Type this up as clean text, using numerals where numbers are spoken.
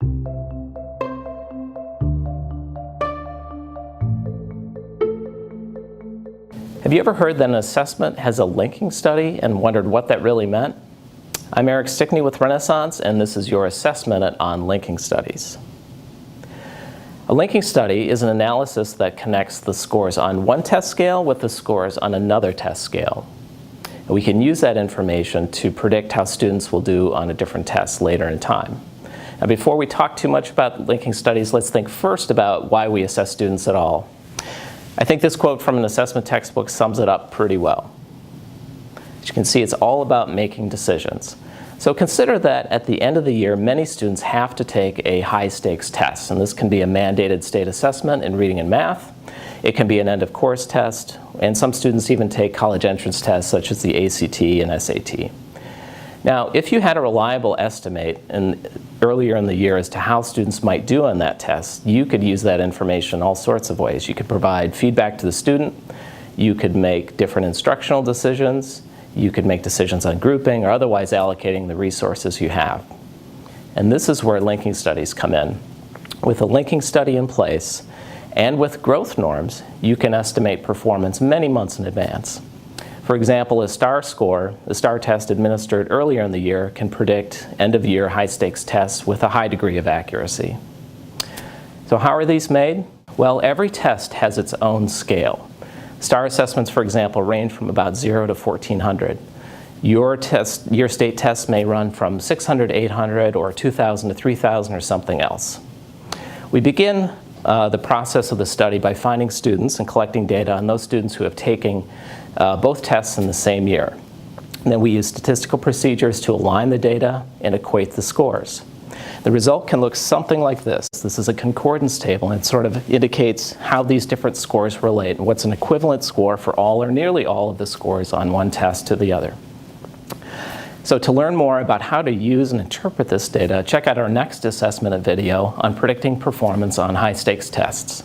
Have you ever heard that an assessment has a linking study and wondered what that really meant? I'm Eric Stickney with Renaissance, and this is your Assess Minute on linking studies. A linking study is an analysis that connects the scores on one test scale with the scores on another test scale. And we can use that information to predict how students will do on a different test later in time. Now, before we talk too much about linking studies, let's think first about why we assess students at all. I think this quote from an assessment textbook sums it up pretty well. As you can see, it's all about making decisions. So consider that at the end of the year, many students have to take a high-stakes test, and this can be a mandated state assessment in reading and math. It can be an end-of-course test, and some students even take college entrance tests such as the ACT and SAT. Now, if you had a reliable estimate earlier in the year as to how students might do on that test, you could use that information all sorts of ways. You could provide feedback to the student, you could make different instructional decisions, you could make decisions on grouping or otherwise allocating the resources you have. And this is where linking studies come in. With a linking study in place and with growth norms, you can estimate performance many months in advance. For example, a STAR score, the STAR test administered earlier in the year, can predict end-of-year high-stakes tests with a high degree of accuracy. So how are these made? Well, every test has its own scale. STAR assessments, for example, range from about 0 to 1,400. Your state test may run from 600 to 800 or 2,000 to 3,000 or something else. We begin the process of the study by finding students and collecting data on those students who have taken both tests in the same year. And then we use statistical procedures to align the data and equate the scores. The result can look something like this. This is a concordance table, and it sort of indicates how these different scores relate and what's an equivalent score for all or nearly all of the scores on one test to the other. So to learn more about how to use and interpret this data, check out our next Assess Minute video on predicting performance on high-stakes tests.